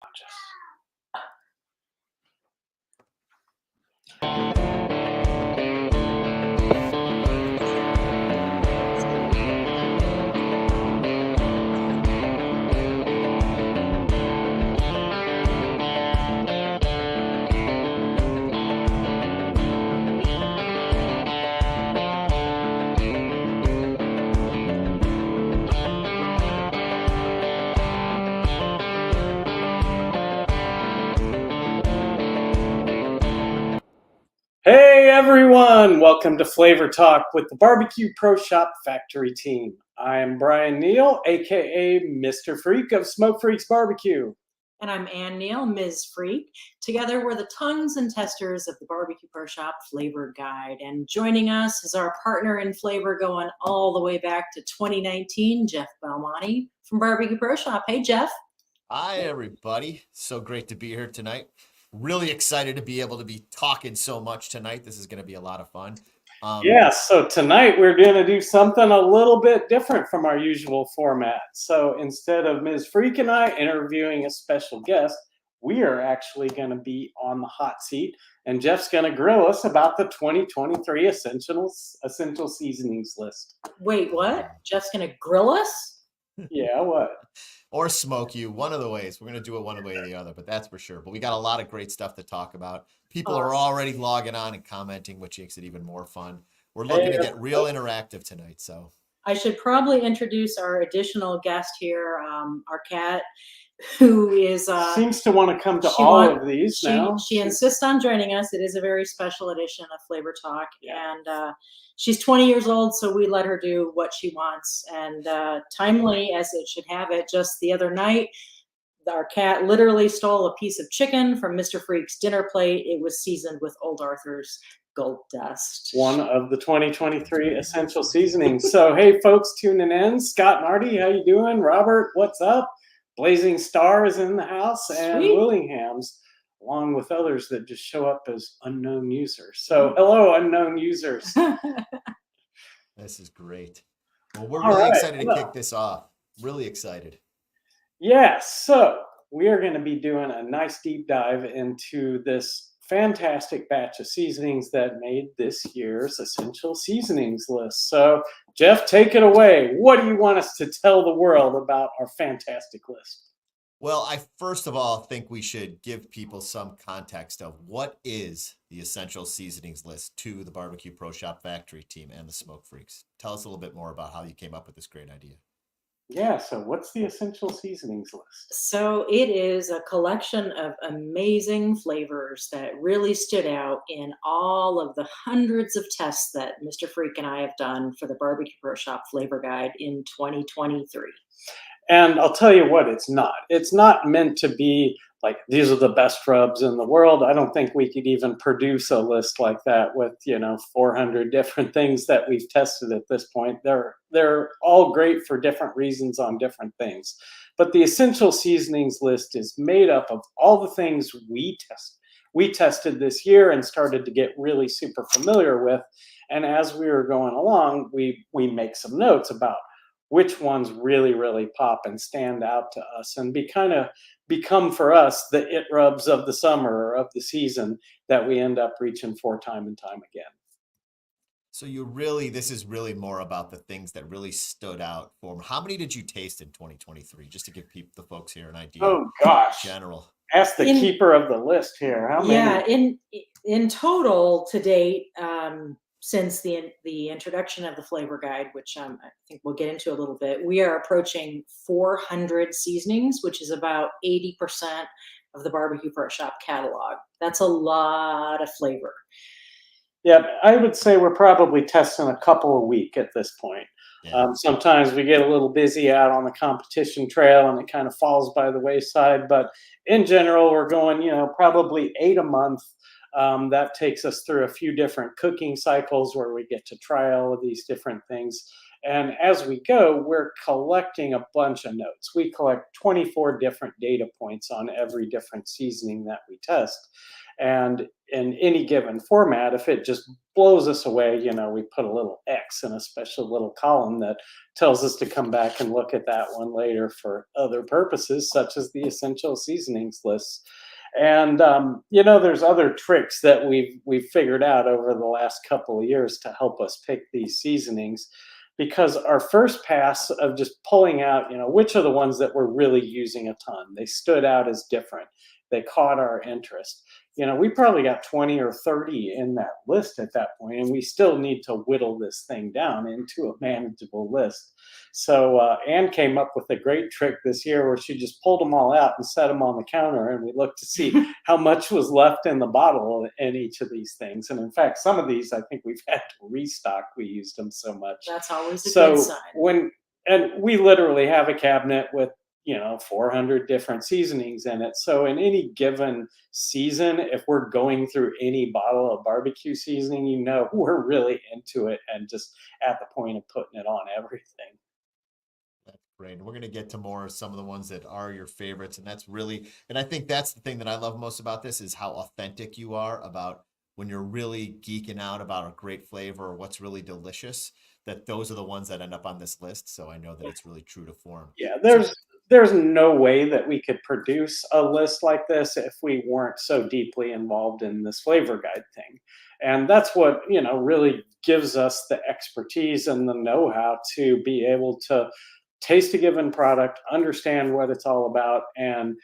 conscious. Hey everyone, welcome to Flavor Talk with the Barbecue Pro Shop Factory team. I am Brian Neal, aka Mr. Freak of Smoke Freaks Barbecue. And I'm Ann Neal, Ms. Freak. Together we're the tongues and testers of the Barbecue Pro Shop Flavor Guide. And joining us is our partner in flavor going all the way back to 2019, Jeff Belmonte from Barbecue Pro Shop. Hey, Jeff. Hi, everybody. So great to be here tonight. Really excited to be able to be talking so much tonight. This is going to be a lot of fun. So tonight we're going to do something a little bit different from our usual format. So instead of Ms. Freak and I interviewing a special guest, we are actually going to be on the hot seat, and Jeff's going to grill us about the 2023 Essential Seasonings list. Wait, what? Jeff's going to grill us? Yeah, what? Or smoke you, one of the ways. We're going to do it one way or the other, but that's for sure. But we got a lot of great stuff to talk about. People are already logging on and commenting, which makes it even more fun. We're looking to get real interactive tonight. So I should probably introduce our additional guest here, our cat, who is seems to want to come to all of these now. She insists on joining us. It is a very special edition of Flavor Talk, and she's 20 years old, so we let her do what she wants. And timely as it should have it, just the other night, our cat literally stole a piece of chicken from Mr. Freak's dinner plate. It was seasoned with Old Arthur's Gold Dust. One of the 2023 Essential Seasonings. So, hey, folks tuning in. Scott Marty, how you doing? Robert, what's up? Blazing Star is in the house, and Willingham's, along with others that just show up as unknown users. So, hello, unknown users. This is great. Well, we're really excited to kick this off. Really excited. Yes, so we are going to be doing a nice deep dive into this fantastic batch of seasonings that made this year's Essential Seasonings list. So, Jeff, take it away. What do you want us to tell the world about our fantastic list? Well, I first of all think we should give people some context of what is the Essential Seasonings list to the Barbecue Pro Shop Factory team and the Smoke Freaks. Tell us a little bit more about how you came up with this great idea. Yeah, so what's the Essential Seasonings list? So it is a collection of amazing flavors that really stood out in all of the hundreds of tests that Mr. Freak and I have done for the Barbecue Pro Shop Flavor Guide in 2023. And I'll tell you what, it's not. It's not meant to be like, these are the best rubs in the world. I don't think we could even produce a list like that with, 400 different things that we've tested at this point. They're all great for different reasons on different things. But the Essential Seasonings list is made up of all the things we tested this year and started to get really super familiar with. And as we were going along, we make some notes about which ones really, really pop and stand out to us and become for us the it rubs of the summer or of the season that we end up reaching for time and time again. So this is really more about the things that really stood out for them. How many did you taste in 2023? Just to give the folks here an idea. Oh gosh. General. Ask the keeper of the list here. How many? Yeah, in total to date, since the introduction of the Flavor Guide, which I think we'll get into a little bit, we are approaching 400 seasonings, which is about 80% of the Barbecue Pro Shop catalog. That's a lot of flavor. Yeah, I would say we're probably testing a couple a week at this point. Yeah. Sometimes we get a little busy out on the competition trail and it kind of falls by the wayside. But in general, we're going, probably 8 a month. That takes us through a few different cooking cycles where we get to try all of these different things. And as we go, we're collecting a bunch of notes. We collect 24 different data points on every different seasoning that we test. And in any given format, if it just blows us away, we put a little X in a special little column that tells us to come back and look at that one later for other purposes, such as the essential seasonings lists. And there's other tricks that we've figured out over the last couple of years to help us pick these seasonings, because our first pass of just pulling out, which are the ones that we're really using a ton, they stood out as different, they caught our interest. We probably got 20 or 30 in that list at that point, and we still need to whittle this thing down into a manageable list. So Anne came up with a great trick this year where she just pulled them all out and set them on the counter, and we looked to see how much was left in the bottle in each of these things. And in fact, some of these I think we've had to restock. We used them so much. That's always a So good sign. and we literally have a cabinet with 400 different seasonings in it. So in any given season, if we're going through any bottle of barbecue seasoning, we're really into it and just at the point of putting it on everything. That's great. And we're going to get to more of some of the ones that are your favorites. And I think that's the thing that I love most about this is how authentic you are about when you're really geeking out about a great flavor or what's really delicious, that those are the ones that end up on this list. So I know that it's really true to form. Yeah, So there's no way that we could produce a list like this if we weren't so deeply involved in this flavor guide thing. And that's what, really gives us the expertise and the know-how to be able to taste a given product, understand what it's all about, and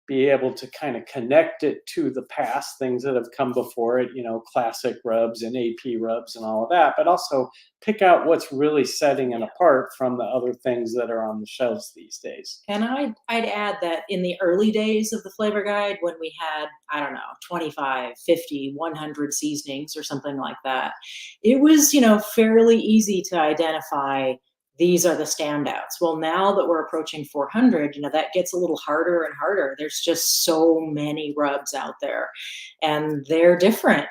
be able to kind of connect it to the past, things that have come before it, classic rubs and AP rubs and all of that, but also pick out what's really setting it apart from the other things that are on the shelves these days. And I'd add that in the early days of the flavor guide, when we had, I don't know, 25, 50, 100 seasonings or something like that, it was, fairly easy to identify these are the standouts. Well, now that we're approaching 400, that gets a little harder and harder. There's just so many rubs out there and they're different.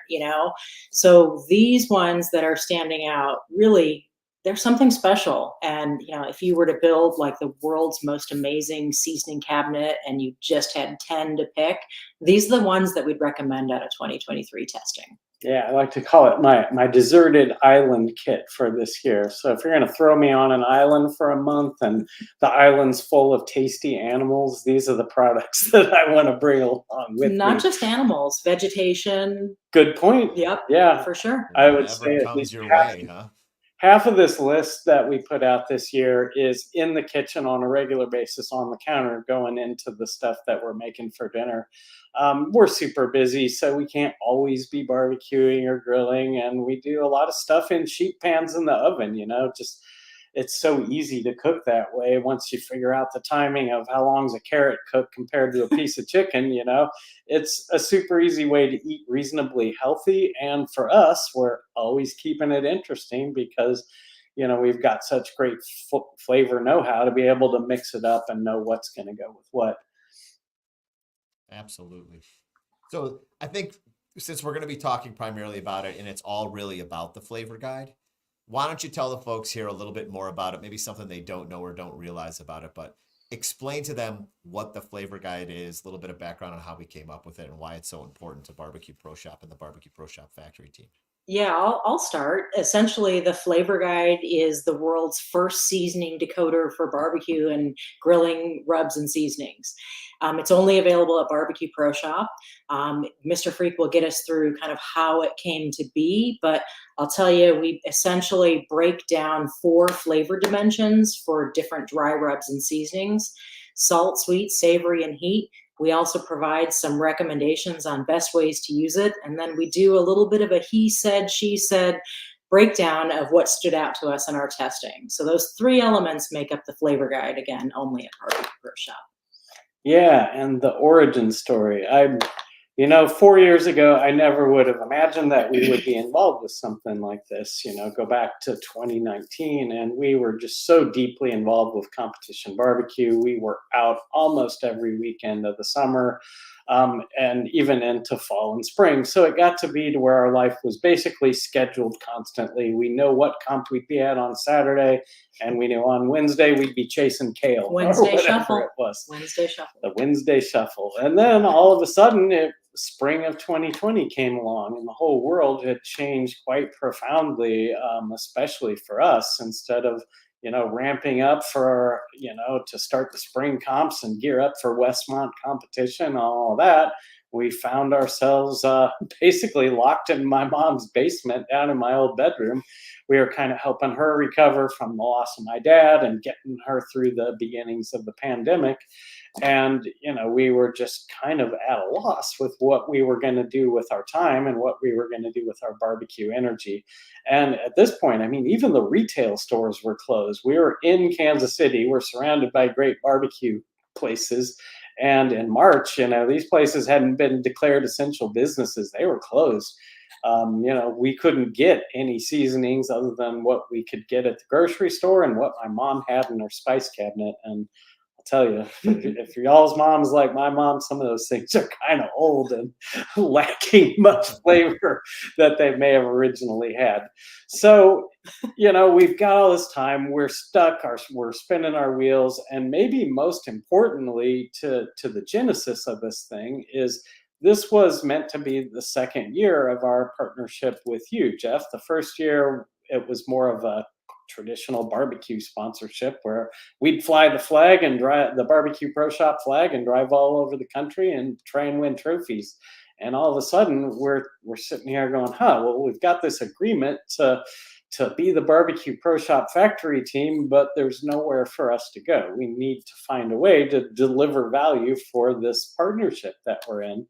So these ones that are standing out, really, there's something special. And, if you were to build like the world's most amazing seasoning cabinet and you just had 10 to pick, these are the ones that we'd recommend out of 2023 testing. Yeah, I like to call it my deserted island kit for this year. So if you're going to throw me on an island for a month and the island's full of tasty animals, these are the products that I want to bring along with me. Not just animals, vegetation. Good point. Yep. Yeah, For sure. I would whatever say at comes least your way, huh? half of this list that we put out this year is in the kitchen on a regular basis on the counter going into the stuff that we're making for dinner. We're super busy, so we can't always be barbecuing or grilling, and we do a lot of stuff in sheet pans in the oven. Just it's so easy to cook that way once you figure out the timing of how long's a carrot cook compared to a piece of chicken. It's a super easy way to eat reasonably healthy, and for us, we're always keeping it interesting because we've got such great flavor know-how to be able to mix it up and know what's going to go with what. Absolutely. So I think since we're going to be talking primarily about it and it's all really about the flavor guide, why don't you tell the folks here a little bit more about it? Maybe something they don't know or don't realize about it, but explain to them what the flavor guide is, a little bit of background on how we came up with it and why it's so important to Barbecue Pro Shop and the Barbecue Pro Shop factory team. Yeah, I'll start. Essentially, the flavor guide is the world's first seasoning decoder for barbecue and grilling rubs and seasonings. It's only available at Barbecue Pro Shop. Mr. Freak will get us through kind of how it came to be, but I'll tell you, we essentially break down 4 flavor dimensions for different dry rubs and seasonings: salt, sweet, savory, and heat. We also provide some recommendations on best ways to use it. And then we do a little bit of a he said, she said breakdown of what stood out to us in our testing. So those 3 elements make up the flavor guide, again, only at Barbecue Pro Shop. Yeah, and the origin story. 4 years ago, I never would have imagined that we would be involved with something like this. Go back to 2019, and we were just so deeply involved with competition barbecue. We were out almost every weekend of the summer. and even into fall and spring. So it got to be to where our life was basically scheduled constantly. We know what comp we'd be at on Saturday, and we knew on Wednesday we'd be chasing kale Wednesday or whatever shuffle. it was. Wednesday shuffle. The Wednesday shuffle. And then all of a sudden, spring of 2020 came along, and the whole world had changed quite profoundly, especially for us. Instead of ramping up for, to start the spring comps and gear up for Westmont competition, all that, we found ourselves basically locked in my mom's basement down in my old bedroom. We were kind of helping her recover from the loss of my dad and getting her through the beginnings of the pandemic. And, we were just kind of at a loss with what we were going to do with our time and what we were going to do with our barbecue energy. And at this point, I mean, even the retail stores were closed. We were in Kansas City. We're surrounded by great barbecue places. And in March, these places hadn't been declared essential businesses. They were closed. We couldn't get any seasonings other than what we could get at the grocery store and what my mom had in her spice cabinet. And tell you, if y'all's mom's like my mom, some of those things are kind of old and lacking much flavor that they may have originally had. So, we've got all this time, we're stuck, we're spinning our wheels, and maybe most importantly to the genesis of this thing is this was meant to be the second year of our partnership with you, Jeff. The first year, it was more of a traditional barbecue sponsorship where we'd fly the flag and drive the barbecue pro shop flag and drive all over the country and try and win trophies. And all of a sudden we're sitting here going, well, we've got this agreement to be the barbecue pro shop factory team, but there's nowhere for us to go. We need to find a way to deliver value for this partnership that we're in.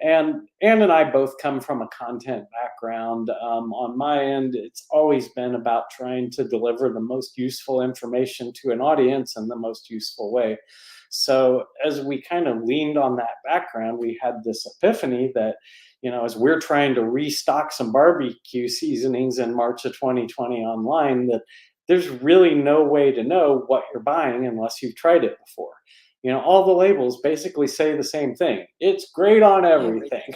And Ann and I both come from a content background. On my end, it's always been about trying to deliver the most useful information to an audience in the most useful way. So as we kind of leaned on that background, we had this epiphany that, as we're trying to restock some barbecue seasonings in March of 2020 online, that there's really no way to know what you're buying unless you've tried it before. All the labels basically say the same thing. It's great on everything.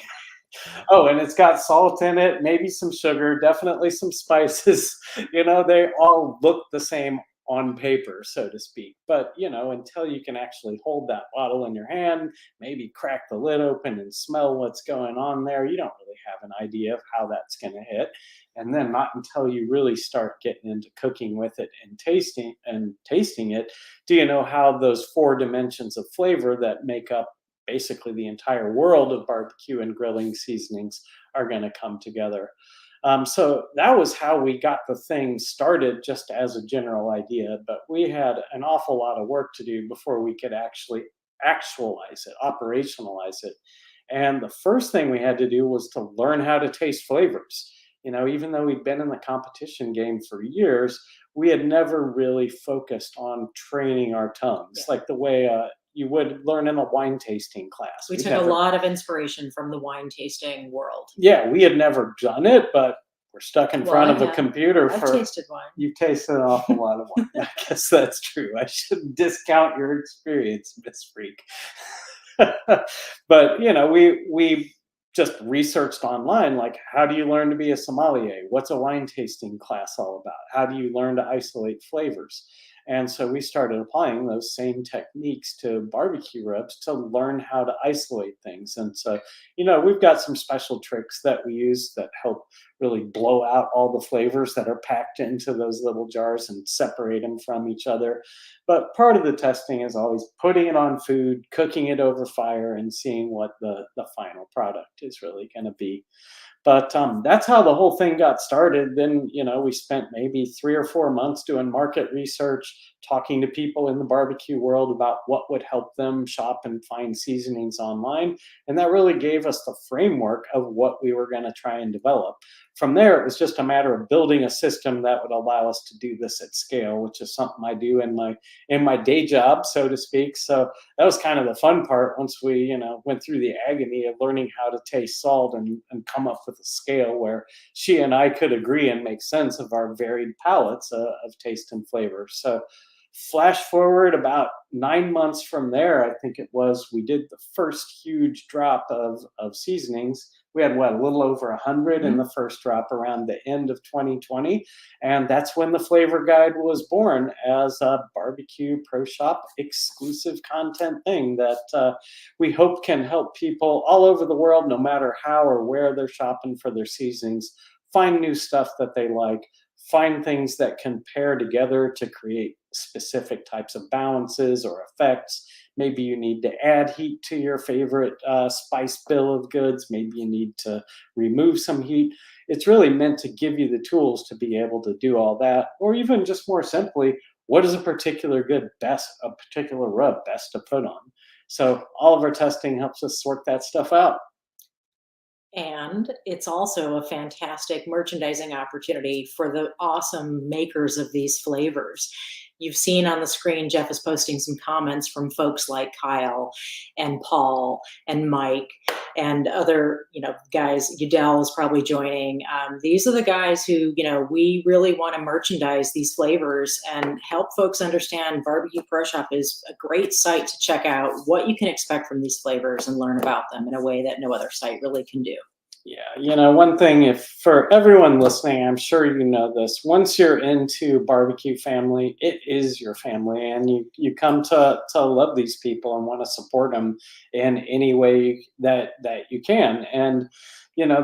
Oh, and it's got salt in it, maybe some sugar, definitely some spices. They all look the same on paper, so to speak. But, until you can actually hold that bottle in your hand, maybe crack the lid open and smell what's going on there, you don't really have an idea of how that's going to hit. And then not until you really start getting into cooking with it and tasting it, do you know how those 4 dimensions of flavor that make up basically the entire world of barbecue and grilling seasonings are going to come together. So that was how we got the thing started, just as a general idea. But we had an awful lot of work to do before we could actually actualize it, operationalize it. And the first thing we had to do was to learn how to taste flavors. Even though we'd been in the competition game for years, we had never really focused on training our tongues like the way you would learn in a wine tasting class. We took a lot of inspiration from the wine tasting world. Yeah, we had never done it, but we're stuck in front of a computer. I've tasted wine. You've tasted an awful lot of wine. I guess that's true. I shouldn't discount your experience, Miss Freak. But, we just researched online, like, how do you learn to be a sommelier? What's a wine tasting class all about? How do you learn to isolate flavors? And so we started applying those same techniques to barbecue rubs to learn how to isolate things. And so, we've got some special tricks that we use that help really blow out all the flavors that are packed into those little jars and separate them from each other. But part of the testing is always putting it on food, cooking it over fire, and seeing what the final product is really going to be. But that's how the whole thing got started. Then, we spent maybe 3 or 4 months doing market research, talking to people in the barbecue world about what would help them shop and find seasonings online. And that really gave us the framework of what we were going to try and develop. From there, it was just a matter of building a system that would allow us to do this at scale, which is something I do in my day job, so to speak. So that was kind of the fun part. Once we, went through the agony of learning how to taste salt and come up with a scale where she and I could agree and make sense of our varied palettes of taste and flavor. So Flash forward about 9 months from there, I think it was, we did the first huge drop of seasonings. We had what, a little over 100 in the first drop around the end of 2020, and that's when the flavor guide was born as a barbecue pro shop exclusive content thing that we hope can help people all over the world, no matter how or where they're shopping for their seasonings, find new stuff that they like, find things that can pair together to create specific types of balances or effects. Maybe you need to add heat to your favorite spice bill of goods. Maybe you need to remove some heat. It's really meant to give you the tools to be able to do all that, or even just more simply, what is a particular rub best to put on? So all of our testing helps us sort that stuff out. And it's also a fantastic merchandising opportunity for the awesome makers of these flavors. You've seen on the screen, Jeff is posting some comments from folks like Kyle and Paul and Mike and other, guys. Udell is probably joining. These are the guys who, we really want to merchandise these flavors and help folks understand Barbecue Pro Shop is a great site to check out what you can expect from these flavors and learn about them in a way that no other site really can do. Yeah, one thing, if for everyone listening, I'm sure you know this, once you're into barbecue family, it is your family, and you come to love these people and want to support them in any way that you can. And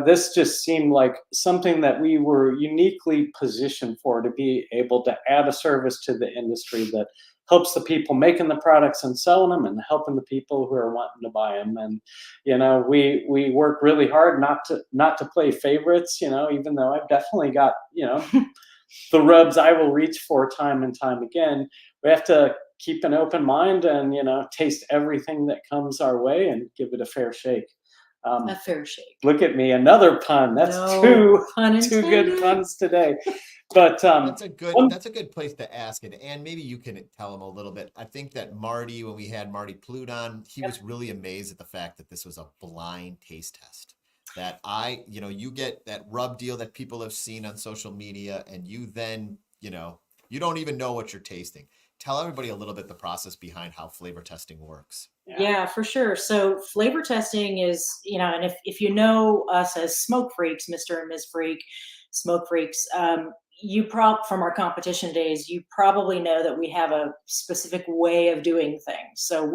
this just seemed like something that we were uniquely positioned for, to be able to add a service to the industry that helps the people making the products and selling them, and helping the people who are wanting to buy them. And we work really hard not to play favorites, even though I've definitely got the rubs I will reach for time and time again. We have to keep an open mind and taste everything that comes our way and give it a fair shake. A fair shake. Look at me, another pun. That's No pun two good puns today. But that's a good place to ask it. And maybe you can tell him a little bit. I think that Marty, when we had Marty Plute on, he was really amazed at the fact that this was a blind taste test. That you get that rub deal that people have seen on social media, and you then, you don't even know what you're tasting. Tell everybody a little bit the process behind how flavor testing works. Yeah, for sure. So flavor testing is, and if you know us as smoke freaks, Mr. and Ms. Freak, smoke freaks, from our competition days, you probably know that we have a specific way of doing things. So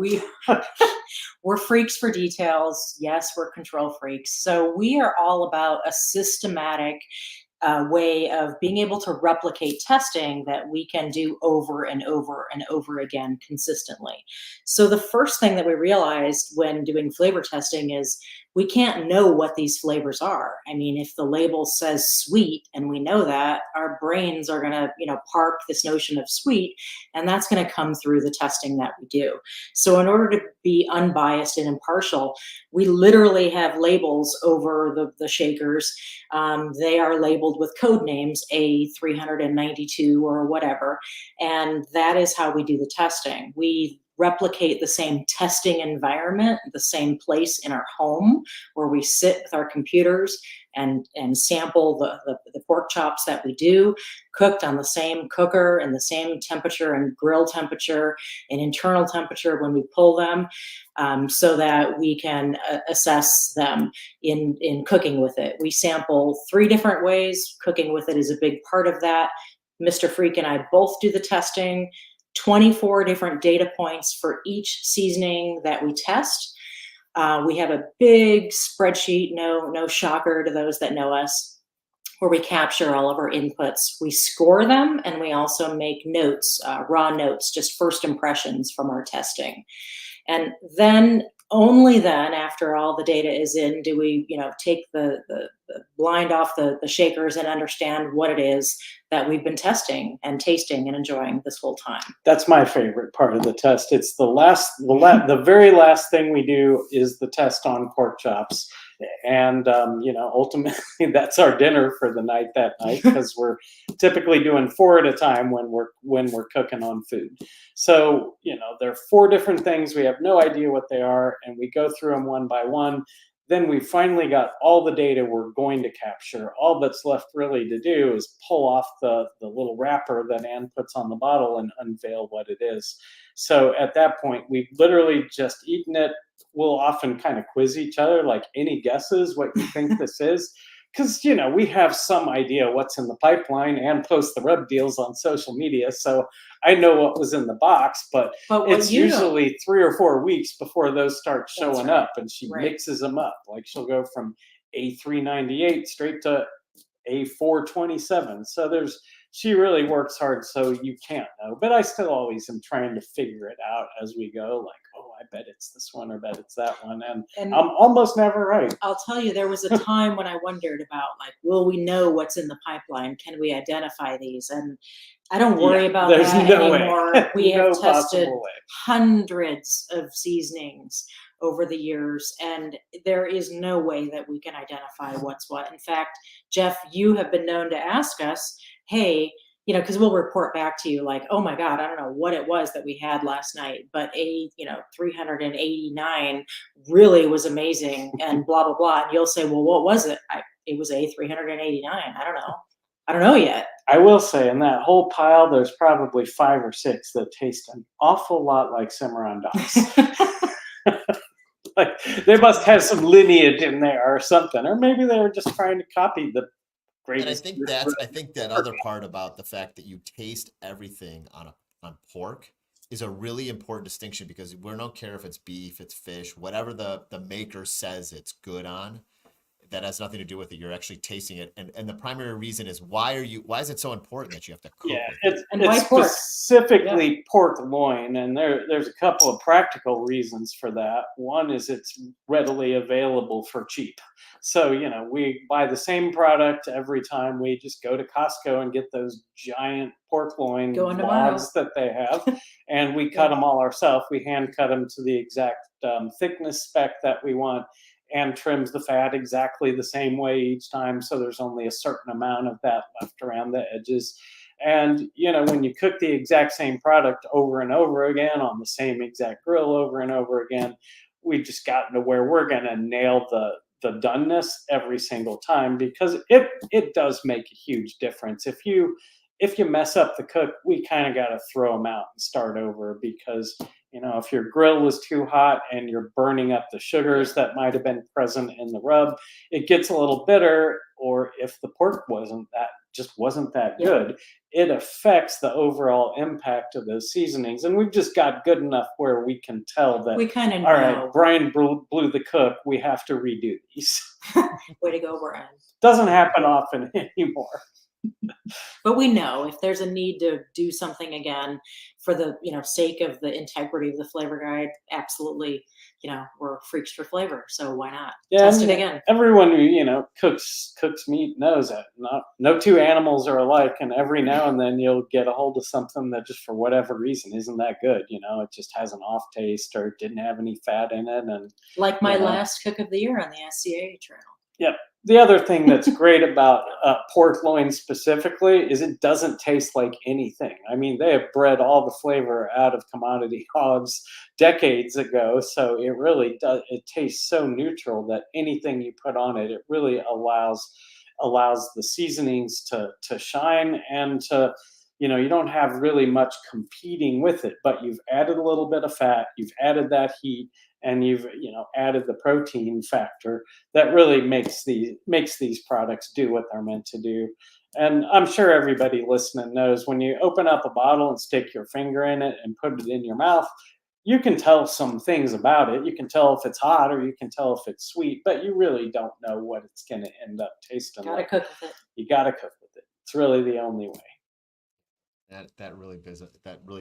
we're freaks for details. Yes, we're control freaks. So we are all about a systematic way of being able to replicate testing that we can do over and over and over again consistently. So the first thing that we realized when doing flavor testing is we can't know what these flavors are. I mean, if the label says sweet and we know that, our brains are going to, park this notion of sweet, and that's going to come through the testing that we do. So in order to be unbiased and impartial, we literally have labels over the shakers. They are labeled with code names, A392 or whatever, and that is how we do the testing. We replicate the same testing environment, the same place in our home where we sit with our computers and sample the pork chops that we do, cooked on the same cooker and the same temperature and grill temperature and internal temperature when we pull them, so that we can assess them in cooking with it. We sample 3 different ways. Cooking with it is a big part of that. Mr. Freak and I both do the testing. 24 different data points for each seasoning that we test. We have a big spreadsheet, no shocker to those that know us, where we capture all of our inputs. We score them, and we also make notes, raw notes, just first impressions from our testing. And then, only then, after all the data is in, do we, take the blind off the shakers and understand what it is that we've been testing and tasting and enjoying this whole time. That's my favorite part of the test. It's the very last thing we do is the test on pork chops. And, ultimately that's our dinner for the night that night, because we're typically doing 4 at a time when we're cooking on food. So, there are 4 different things. We have no idea what they are, and we go through them one by one. then we finally got all the data we're going to capture. All that's left really to do is pull off the little wrapper that Anne puts on the bottle and unveil what it is. So at that point, we've literally just eaten it. We'll often kind of quiz each other, like, any guesses what you think this is? Because, we have some idea what's in the pipeline and post the rub deals on social media. So I know what was in the box, but But it's what you know, usually 3 or 4 weeks before those start That's showing right. up, and she Right. mixes them up. Like, she'll go from A398 straight to A427. So she really works hard, so you can't know. But I still always am trying to figure it out as we go. Like, oh, I bet it's this one, or bet it's that one, and and I'm almost never right. I'll tell you, there was a time when I wondered about, like, will we know what's in the pipeline? Can we identify these? And I don't worry Yeah, about there's that no way. anymore. We No have tested possible way. hundreds of seasonings over the years, and there is no way that we can identify what's what. In fact, Jeff, you have been known to ask us, hey, because we'll report back to you like, oh my God, I don't know what it was that we had last night, but 389 really was amazing, and blah, blah, blah. And you'll say, well, what was it? It was a 389. I don't know. I don't know yet. I will say, in that whole pile, there's probably 5 or 6 that taste an awful lot like Cimarron Docks. Like, they must have some lineage in there or something, or maybe they were just trying to copy the greatest. And I think that other part about the fact that you taste everything on pork is a really important distinction, because we don't care if it's beef, it's fish, whatever the maker says it's good on. That has nothing to do with it. You're actually tasting it, and the primary reason is why is it so important that you have to cook with it? It's pork? specifically pork loin, and there's a couple of practical reasons for that. One is it's readily available for cheap. So, we buy the same product every time. We just go to Costco and get those giant pork loin logs that they have, and we cut them all ourselves. We hand cut them to the exact thickness spec that we want, and trims the fat exactly the same way each time. So there's only a certain amount of that left around the edges. And, when you cook the exact same product over and over again on the same exact grill over and over again, we've just gotten to where we're going to nail the doneness every single time, because it does make a huge difference. If you mess up the cook, we kind of got to throw them out and start over, because if your grill was too hot and you're burning up the sugars that might have been present in the rub, it gets a little bitter. Or if the pork wasn't that good, it affects the overall impact of those seasonings. And we've just got good enough where we can tell that, we kind of know. All right, Brian blew the cook. We have to redo these. Way to go, Brian. Doesn't happen often anymore. But we know if there's a need to do something again for the sake of the integrity of the flavor guide, absolutely, we're freaks for flavor, so why not test it again? Everyone who cooks meat knows that no two animals are alike, and every now and then you'll get a hold of something that just for whatever reason isn't that good. It just has an off taste, or it didn't have any fat in it, and like my last cook of the year on the SCA trail. Yep. The other thing that's great about pork loin specifically is it doesn't taste like anything. I mean, they have bred all the flavor out of commodity hogs decades ago, so it really does. It tastes so neutral that anything you put on it, it really allows the seasonings to shine, and to you don't have really much competing with it. But you've added a little bit of fat, you've added that heat, and you've added the protein factor that really makes these products do what they're meant to do. And I'm sure everybody listening knows, when you open up a bottle and stick your finger in it and put it in your mouth, you can tell some things about it. You can tell if it's hot, or you can tell if it's sweet, but you really don't know what it's going to end up tasting like. Cook with it. You got to cook with it. It's really the only way. That really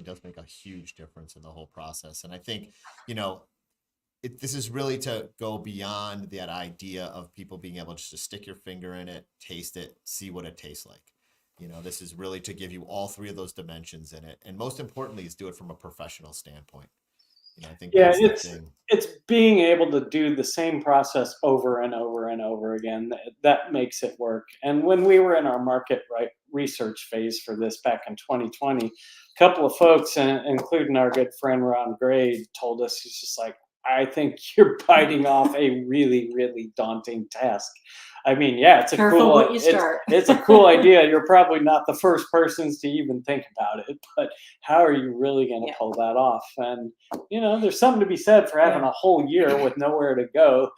does make a huge difference in the whole process. And I think, this is really to go beyond that idea of people being able just to stick your finger in it, taste it, see what it tastes like. This is really to give you all 3 of those dimensions in it. And most importantly is do it from a professional standpoint. I think it's being able to do the same process over and over and over again that makes it work. And when we were in our market research phase for this back in 2020, a couple of folks, including our good friend Ron Gray, told us, he's just like, I think you're biting off a really, really daunting task. I mean, yeah, it's a Careful cool what you start. it's a cool idea. You're probably not the first persons to even think about it, but how are you really going to Yeah. pull that off? And there's something to be said for having Yeah. a whole year with nowhere to go.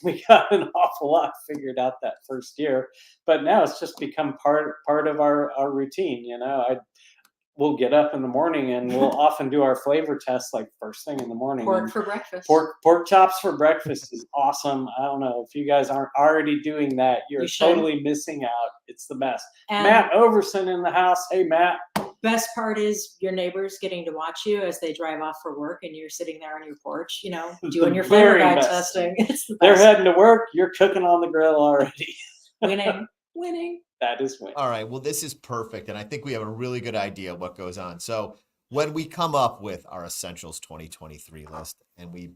We got an awful lot figured out that first year, but now it's just become part of our routine. We'll get up in the morning and we'll often do our flavor tests like first thing in the morning. Pork And for breakfast. pork chops for breakfast is awesome. I don't know if you guys aren't already doing that. You're You should. totally missing out. It's the best. And Matt Overson in the house. Hey, Matt. best part is your neighbors getting to watch you as they drive off for work, and you're sitting there on your porch, doing your flavor Very guide best. testing. It's the They're best. heading to work. You're cooking on the grill already. Winning. That is winning. All right. Well, this is perfect. And I think we have a really good idea of what goes on. So when we come up with our Essentials 2023 list and we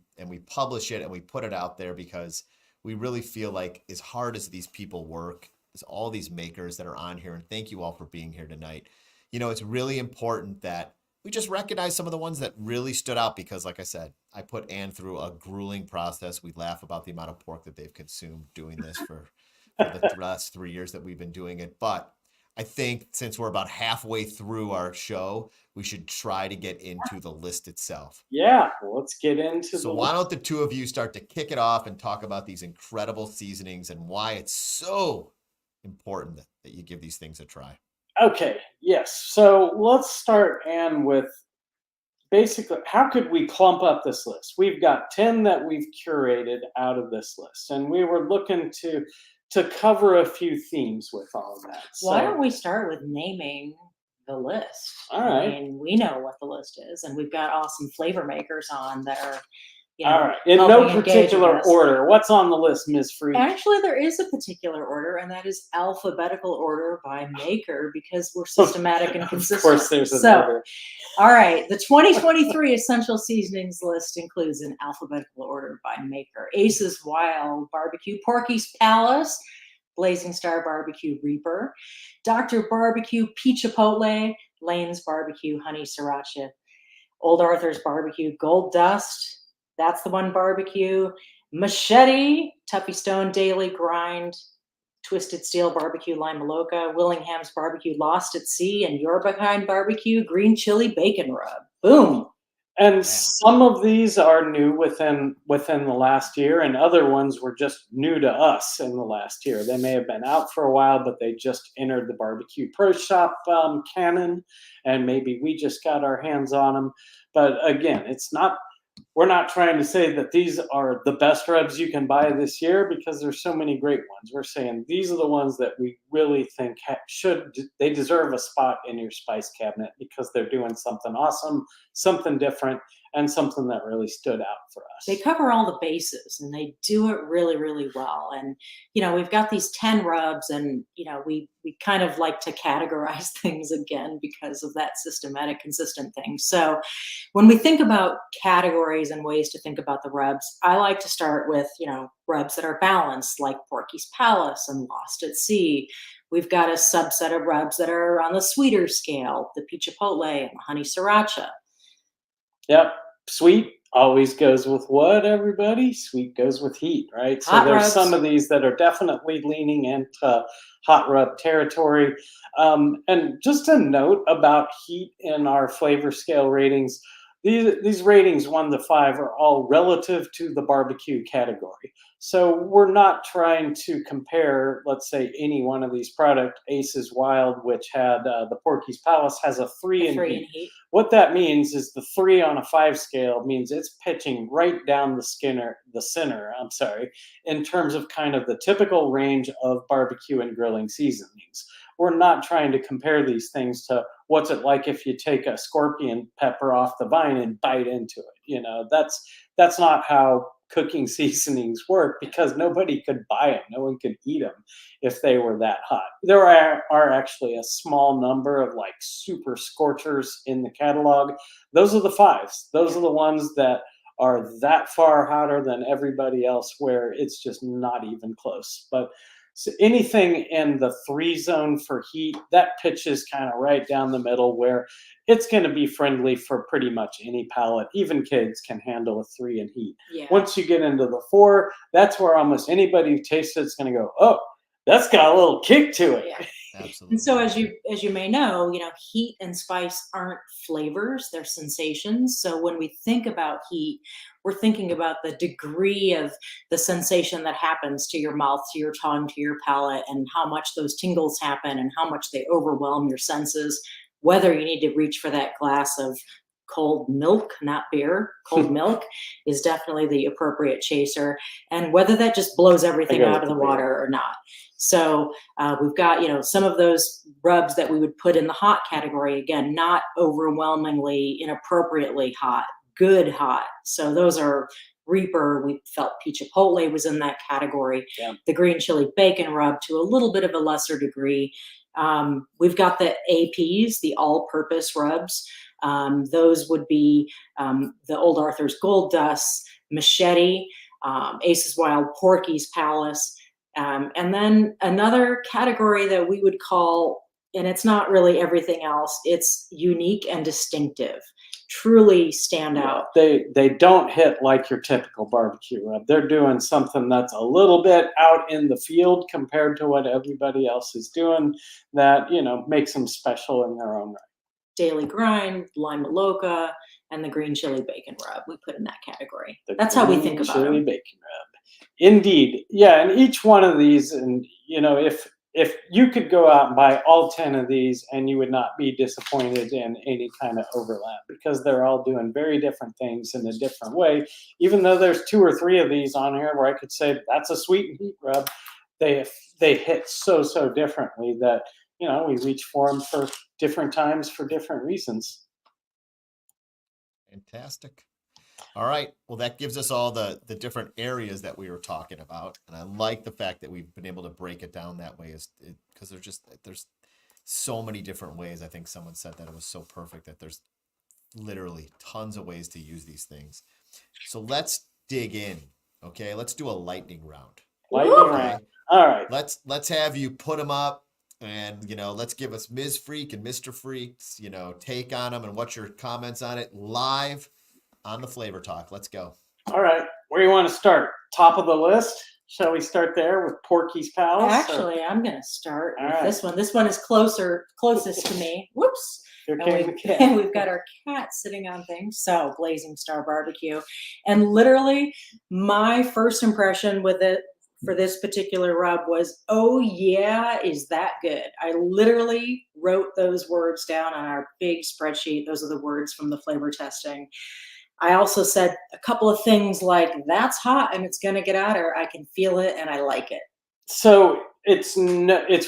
publish it and we put it out there, because we really feel like, as hard as these people work, as all these makers that are on here, and thank you all for being here tonight, it's really important that we just recognize some of the ones that really stood out, because like I said, I put Ann through a grueling process. We laugh about the amount of pork that they've consumed doing this for the last 3 years that we've been doing it. But I think since we're about halfway through our show, we should try to get into the list itself. Yeah, let's get into So why don't the two of you start to kick it off and talk about these incredible seasonings and why it's so important that you give these things a try. Okay, yes. So let's start, Ann, with basically, how could we clump up this list? We've got 10 that we've curated out of this list, and we were looking to cover a few themes with all of that. Why don't we start with naming the list? All right. I mean, we know what the list is, and we've got awesome flavor makers on that are, all right. In no helping engage particular with us. order. What's on the list, Ms. Freak? Actually, there is a particular order, and that is alphabetical order by maker, because we're systematic and consistent. Of course, there's an So, order. all right, the 2023 Essential Seasonings list includes an alphabetical order by maker: Ace's Wild Barbecue, Porky's Palace, Blazing Star Barbecue Reaper, Dr. Barbecue Peach Chipotle, Lane's Barbecue Honey Sriracha, Old Arthur's Barbecue Gold Dust, That's the One Barbecue, Machete, Tuffy Stone Daily Grind, Twisted Steel Barbecue Lime Maloka, Willingham's Barbecue Lost at Sea, and Your Behind Barbecue Green Chili Bacon Rub. Boom. And some of these are new within the last year, and other ones were just new to us in the last year. They may have been out for a while, but they just entered the Barbecue Pro Shop canon, and maybe we just got our hands on them. But again, we're not trying to say that these are the best rubs you can buy this year, because there's so many great ones. We're saying these are the ones that we really think they deserve a spot in your spice cabinet, because they're doing something awesome, something different, and something that really stood out for us. They cover all the bases, and they do it really, really well. And, we've got these 10 rubs, and, we kind of like to categorize things again because of that systematic, consistent thing. So when we think about categories and ways to think about the rubs, I like to start with, rubs that are balanced, like Porky's Palace and Lost at Sea. We've got a subset of rubs that are on the sweeter scale, the Peach Chipotle and the Honey Sriracha. Yep. Sweet always goes with what, everybody? Sweet goes with heat, right? So Hot there's rubs. some of these that are definitely leaning into hot rub territory. And just a note about heat in our flavor scale ratings. These ratings 1 to 5 are all relative to the barbecue category. So we're not trying to compare, let's say, any one of these products. Ace's Wild, which had the Porky's Palace, has a 3 in heat. What that means is the 3 on a 5 scale means it's pitching right down the center, in terms of kind of the typical range of barbecue and grilling seasonings. We're not trying to compare these things to what's it like if you take a scorpion pepper off the vine and bite into it. That's not how cooking seasonings work, because nobody could buy them. No one could eat them if they were that hot. There are actually a small number of like super scorchers in the catalog. Those are the 5s. Those are the ones that are that far hotter than everybody else, where it's just not even close. But So anything in the 3 zone for heat, that pitches kind of right down the middle where it's going to be friendly for pretty much any palate. Even kids can handle a 3 in heat. Yeah. Once you get into the 4, that's where almost anybody who tastes it's going to go, oh, that's got a little kick to it. Yeah. Absolutely. And so as you may know, heat and spice aren't flavors, they're sensations. So when we think about heat, we're thinking about the degree of the sensation that happens to your mouth, to your tongue, to your palate, and how much those tingles happen and how much they overwhelm your senses, whether you need to reach for that glass of cold milk, not beer. Cold milk is definitely the appropriate chaser, and whether that just blows everything go out with of the the beer. water or not. So we've got, some of those rubs that we would put in the hot category. Again, not overwhelmingly, inappropriately hot, good hot. So those are Reaper. We felt peach chipotle was in that category. Yeah. The green chili bacon rub to a little bit of a lesser degree. We've got the APs, the all-purpose rubs. Those would be the Old Arthur's Gold Dust, Machete, Ace's Wild, Porky's Palace. And then another category that we would call, and it's not really everything else, it's unique and distinctive, truly stand out. They don't hit like your typical barbecue rub. They're doing something that's a little bit out in the field compared to what everybody else is doing that, makes them special in their own right. Daily Grind, Lima Loca, and the green chili bacon rub we put in that category. The That's how we green think about chili them. bacon rub. Indeed. Yeah, and each one of these, and if you could go out and buy all 10 of these and you would not be disappointed in any kind of overlap because they're all doing very different things in a different way. Even though there's 2 or 3 of these on here where I could say that's a sweet and heat rub, they hit so differently that we reach for them for different times for different reasons. Fantastic. All right. Well, that gives us all the different areas that we were talking about. And I like the fact that we've been able to break it down that way because there's so many different ways. I think someone said that it was so perfect that there's literally tons of ways to use these things. So let's dig in. Okay. Let's do a lightning round. Lightning round. All right. Let's have you put them up. And, let's give us Ms. Freak and Mr. Freak's, take on them and what's your comments on it live on the Flavor Talk. Let's go. All right. Where do you want to start? Top of the list? Shall we start there with Porky's Palace? Actually, I'm going to start with right. this one. This one is closest to me. Whoops. And we've got our cat sitting on things. So Blazing Star Barbecue. And literally my first impression with it for this particular rub was, oh yeah, is that good? I literally wrote those words down on our big spreadsheet. Those are the words from the flavor testing. I also said a couple of things like, that's hot and it's going to get hotter. I can feel it and I like it. So it's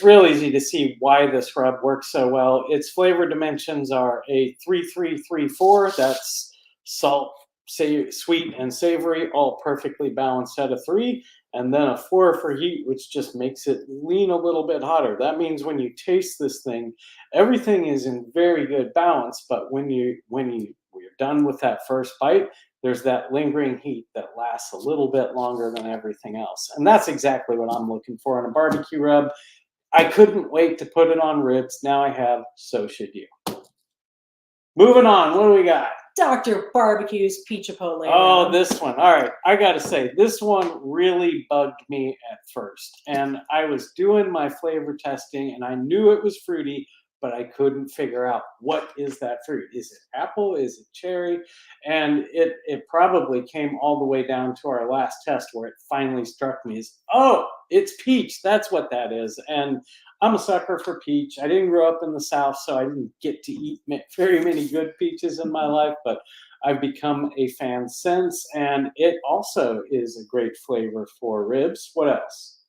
real easy to see why this rub works so well. Its flavor dimensions are a 3-3-3-4. That's salt, sweet, and savory, all perfectly balanced at a 3. And then a 4 for heat, which just makes it lean a little bit hotter. That means when you taste this thing, everything is in very good balance. But when you're done with that first bite, there's that lingering heat that lasts a little bit longer than everything else. And that's exactly what I'm looking for in a barbecue rub. I couldn't wait to put it on ribs. Now I have, so should you. Moving on, what do we got? Dr. Barbecue's Peach Chipotle. Oh, this one. All right. I got to say, this one really bugged me at first. And I was doing my flavor testing and I knew it was fruity, but I couldn't figure out what is that fruit. Is it apple? Is it cherry? And it probably came all the way down to our last test where it finally struck me as, oh, it's peach. That's what that is. And I'm a sucker for peach. I didn't grow up in the South, so I didn't get to eat very many good peaches in my life, but I've become a fan since. And it also is a great flavor for ribs. What else?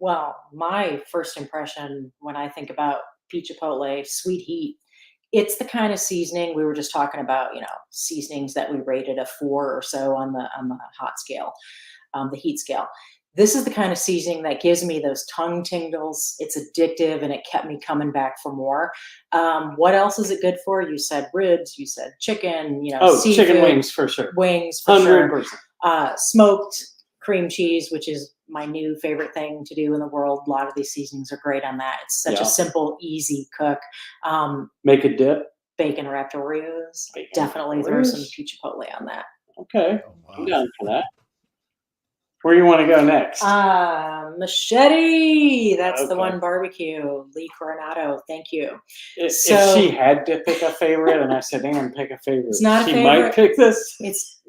Well, my first impression when I think about Peach Chipotle, sweet heat, it's the kind of seasoning we were just talking about, seasonings that we rated a 4 or so on the hot scale, the heat scale. This is the kind of seasoning that gives me those tongue tingles. It's addictive and it kept me coming back for more. What else is it good for? You said ribs, you said chicken, seafood, chicken wings for sure. Wings for 100%. sure. Smoked cream cheese, which is my new favorite thing to do in the world. A lot of these seasonings are great on that. It's such Yeah. a simple, easy cook. Make a dip. Bacon wrapped Oreos. Bacon Definitely throw some Oreos. chipotle on that. Okay, Oh, I'm wow. down for that. Where you want to go next? Machete. That's the Okay. one barbecue. Lee Coronado. Thank you. If So- she had to pick a favorite, and I said, "Ann, pick a favorite," It's not a she might favorite. pick this.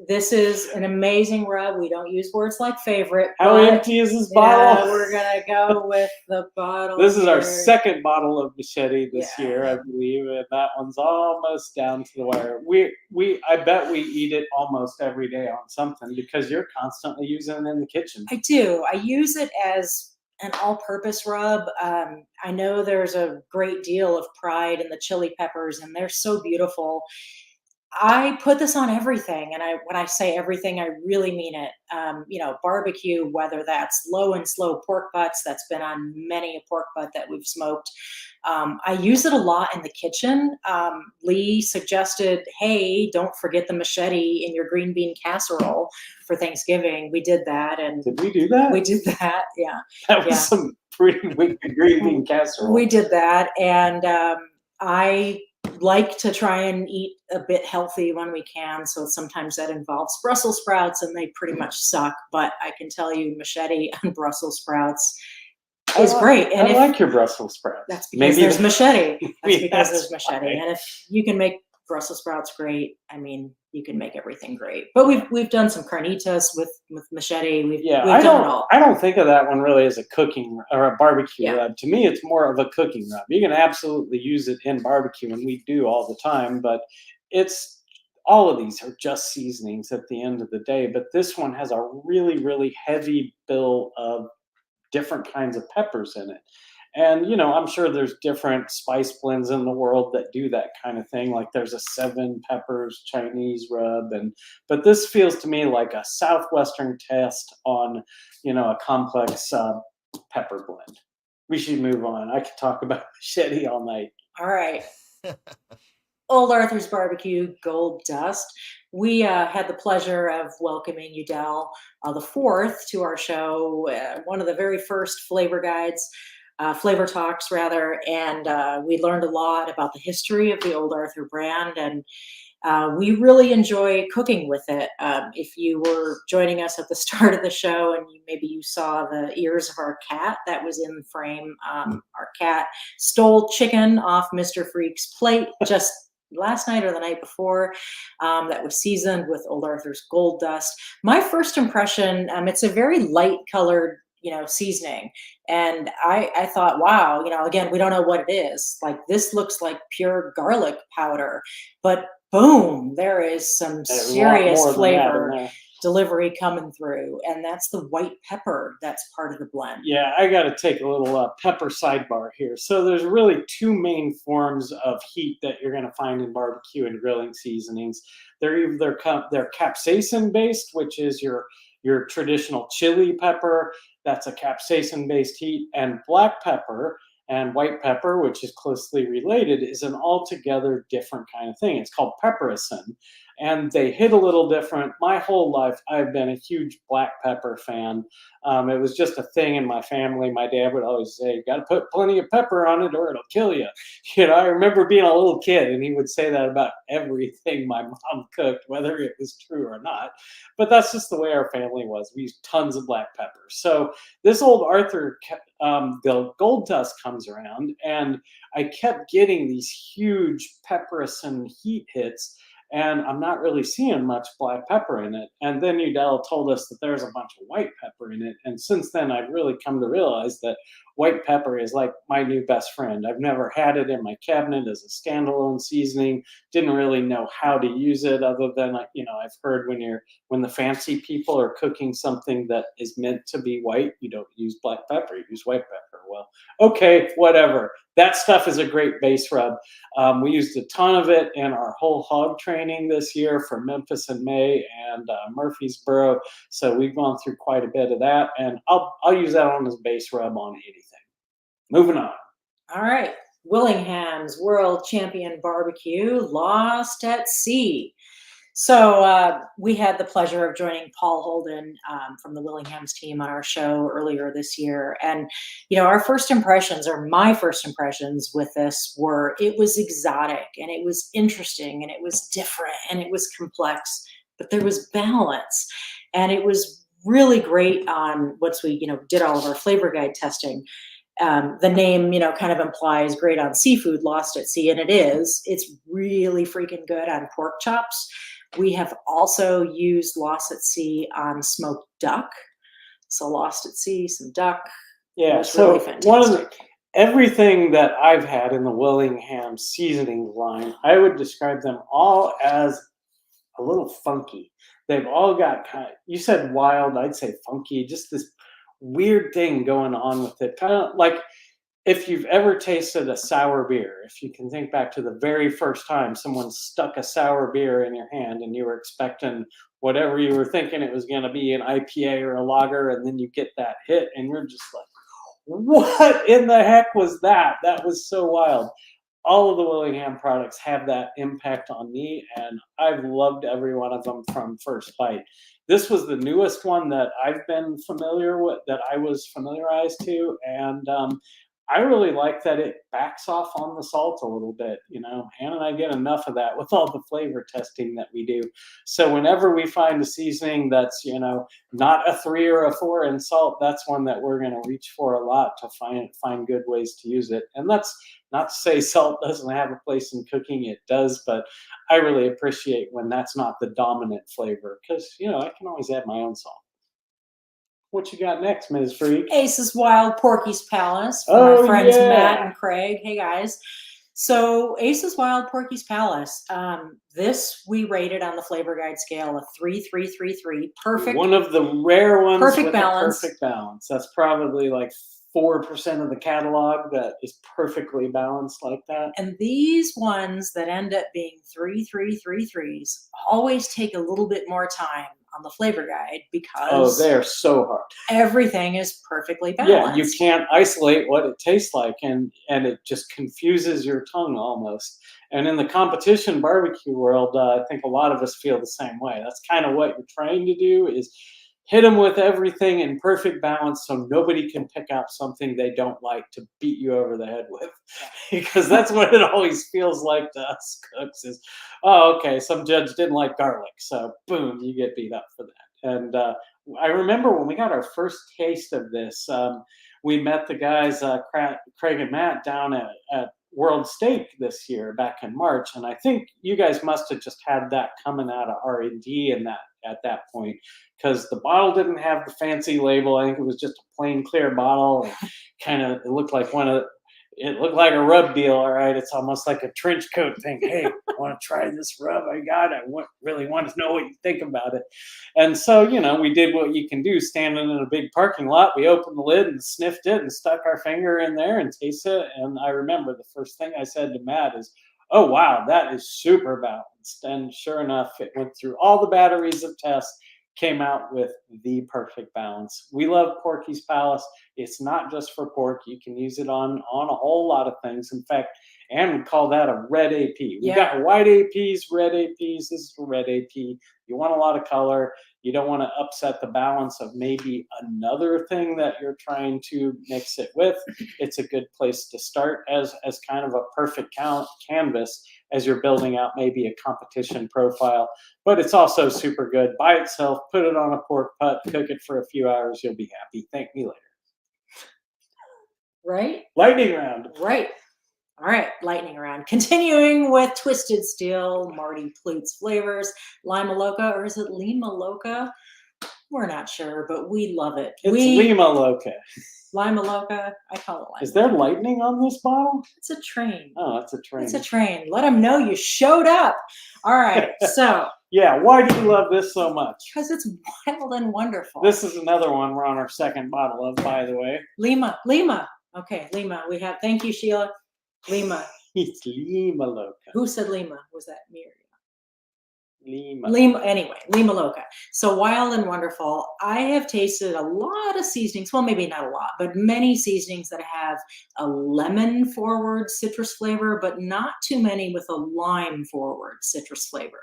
This is an amazing rub. We don't use words like favorite. How but empty is this yeah, bottle? we're gonna go with the bottle. This is our here. second bottle of Machete this Yeah. year, I believe, and that one's almost down to the wire. I bet we eat it almost every day on something because you're constantly using it in the kitchen. I do. I use it as an all-purpose rub. I know there's a great deal of pride in the chili peppers, and they're so beautiful. I put this on everything, and when I say everything, I really mean it. Barbecue, whether that's low and slow pork butts, that's been on many a pork butt that we've smoked. I use it a lot in the kitchen. Lee suggested, hey, don't forget the machete in your green bean casserole for Thanksgiving. We did that, and Did we do that? we did that. Yeah, That was yeah. some pretty wicked green bean casserole. we did that, and I like to try and eat a bit healthy when we can. So sometimes that involves Brussels sprouts, and they pretty much suck. But I can tell you, machete and Brussels sprouts is great. And I like your Brussels sprouts. that's because there's machete. That's Maybe because that's there's machete. why. And if you can make Brussels sprouts great, I mean, you can make everything great. But we've done some carnitas with machete. We've done it all. I don't think of that one really as a cooking or a barbecue Yeah. rub. To me, it's more of a cooking rub. You can absolutely use it in barbecue, and we do all the time. But it's all of these are just seasonings at the end of the day. But this one has a really, really heavy bill of different kinds of peppers in it. And I'm sure there's different spice blends in the world that do that kind of thing. Like there's a 7 peppers Chinese rub, but this feels to me like a southwestern test on a complex pepper blend. We should move on. I could talk about machete all night. All right. Old Arthur's Barbecue Gold Dust. We had the pleasure of welcoming Udell the fourth to our show, one of the very first flavor guides, flavor talks rather, and we learned a lot about the history of the Old Arthur brand, and we really enjoy cooking with it. If you were joining us at the start of the show and maybe you saw the ears of our cat that was in the frame, our cat stole chicken off Mr. Freak's plate just last night or the night before, that was seasoned with Old Arthur's Gold Dust. My first impression, it's a very light colored seasoning, and I thought, wow, again, we don't know what it is. Like, this looks like pure garlic powder, but boom, there is some There's a lot serious more than that in flavor there. delivery coming through, and that's the white pepper that's part of the blend. Yeah, I got to take a little pepper sidebar here. So there's really 2 main forms of heat that you're going to find in barbecue and grilling seasonings. They're capsaicin based, which is your traditional chili pepper. That's a capsaicin based heat, and black pepper and white pepper, which is closely related, is an altogether different kind of thing. It's called peppericin, and they hit a little different. My whole life, I've been a huge black pepper fan. It was just a thing in my family. My dad would always say, "You got to put plenty of pepper on it, or it'll kill you." I remember being a little kid, and he would say that about everything my mom cooked, whether it was true or not. But that's just the way our family was. We used tons of black pepper. So this Old Arthur, the Gold Dust comes around, and I kept getting these huge peppericin heat hits, and I'm not really seeing much black pepper in it. And then Udell told us that there's a bunch of white pepper in it. And since then, I've really come to realize that white pepper is like my new best friend. I've never had it in my cabinet as a standalone seasoning. Didn't really know how to use it other than, I've heard when the fancy people are cooking something that is meant to be white, you don't use black pepper, you use white pepper. Well, okay, whatever. That stuff is a great base rub. We used a ton of it in our whole hog training this year for Memphis in May and Murfreesboro. So we've gone through quite a bit of that, and I'll use that on as base rub on anything. Moving on. All right. Willingham's World Champion Barbecue, Lost at Sea. So we had the pleasure of joining Paul Holden from the Willingham's team on our show earlier this year. And, our first impressions, or my first impressions with this, were it was exotic and it was interesting and it was different and it was complex, but there was balance. And it was really great once we, did all of our flavor guide testing. The name, kind of implies great on seafood, lost at sea, and it is. It's really freaking good on pork chops. We have also used lost at sea on smoked duck. So lost at sea, some duck. Yeah, was so really fantastic. everything that I've had in the Willingham seasoning line, I would describe them all as a little funky. They've all got you said wild, I'd say funky, just this weird thing going on with it. Kind of like if you've ever tasted a sour beer, if you can think back to the very first time someone stuck a sour beer in your hand and you were expecting whatever you were thinking it was going to be, an IPA or a lager, and then you get that hit and you're just like, what in the heck was that? That was so wild. All of the Willingham products have that impact on me, and I've loved every one of them from first bite. This was the newest one that I've been familiar with, that I was familiarized to, and I really like that it backs off on the salt a little bit. Hannah and I get enough of that with all the flavor testing that we do. So whenever we find a seasoning that's, not a 3 or a 4 in salt, that's one that we're going to reach for a lot to find good ways to use it. And that's not to say salt doesn't have a place in cooking, it does, but I really appreciate when that's not the dominant flavor, because, I can always add my own salt. What you got next, Ms. Freak? Ace's Wild Porky's Palace from our friends Matt and Craig. Hey guys. So Ace's Wild Porky's Palace. This we rated on the flavor guide scale of 3.333. Perfect. One of the rare ones perfect with balance. A perfect balance. That's probably like 4% of the catalog that is perfectly balanced like that. And these ones that end up being 3.333s always take a little bit more time on the flavor guide because they're so hard. Everything is perfectly balanced. Yeah, you can't isolate what it tastes like, and it just confuses your tongue almost. And in the competition barbecue world, I think a lot of us feel the same way. That's kind of what you're trying to do, is hit them with everything in perfect balance so nobody can pick out something they don't like to beat you over the head with. Because that's what it always feels like to us cooks is, oh, okay, some judge didn't like garlic, so boom, you get beat up for that. And I remember when we got our first taste of this, we met the guys, Craig and Matt, down at World Steak this year back in March, and I think you guys must have just had that coming out of R&D and that at that point, because the bottle didn't have the fancy label. I think it was just a plain clear bottle, and it looked like it looked like a rub deal. All right, it's almost like a trench coat thing. Hey, I want to try this rub I got. Really want to know what you think about it. And so, we did what you can do, standing in a big parking lot. We opened the lid and sniffed it and stuck our finger in there and tasted it. And I remember the first thing I said to Matt is, oh, wow, that is super balanced. And sure enough, it went through all the batteries of tests, came out with the perfect balance. We love Porky's Palace. It's not just for pork. You can use it on a whole lot of things. In fact, Anne would call that a red AP. We've got white APs, red APs. This is a red AP. You want a lot of color. You don't want to upset the balance of maybe another thing that you're trying to mix it with. It's a good place to start as kind of a perfect canvas as you're building out maybe a competition profile. But it's also super good by itself. Put it on a pork putt, cook it for a few hours. You'll be happy. Thank me later. Right? Lightning round. Right. All right, lightning round. Continuing with Twisted Steel, Marty Plute's flavors, Lima Loca, or is it Lima Loca? We're not sure, but we love it. It's Lima Loca. Lima Loca, I call it Lima. Is there lightning on this bottle? It's a train. Oh, it's a train. It's a train. Let them know you showed up. All right, so. Yeah, why do you love this so much? Because it's wild and wonderful. This is another one we're on our second bottle of, by the way. Lima. Okay, Lima. We have, thank you, Sheila. Lima. It's Lima Loca. Who said Lima? Was that me or you? Lima Loca. So Wild and Wonderful. I have tasted a lot of seasonings. Well, maybe not a lot, but many seasonings that have a lemon forward citrus flavor, but not too many with a lime forward citrus flavor.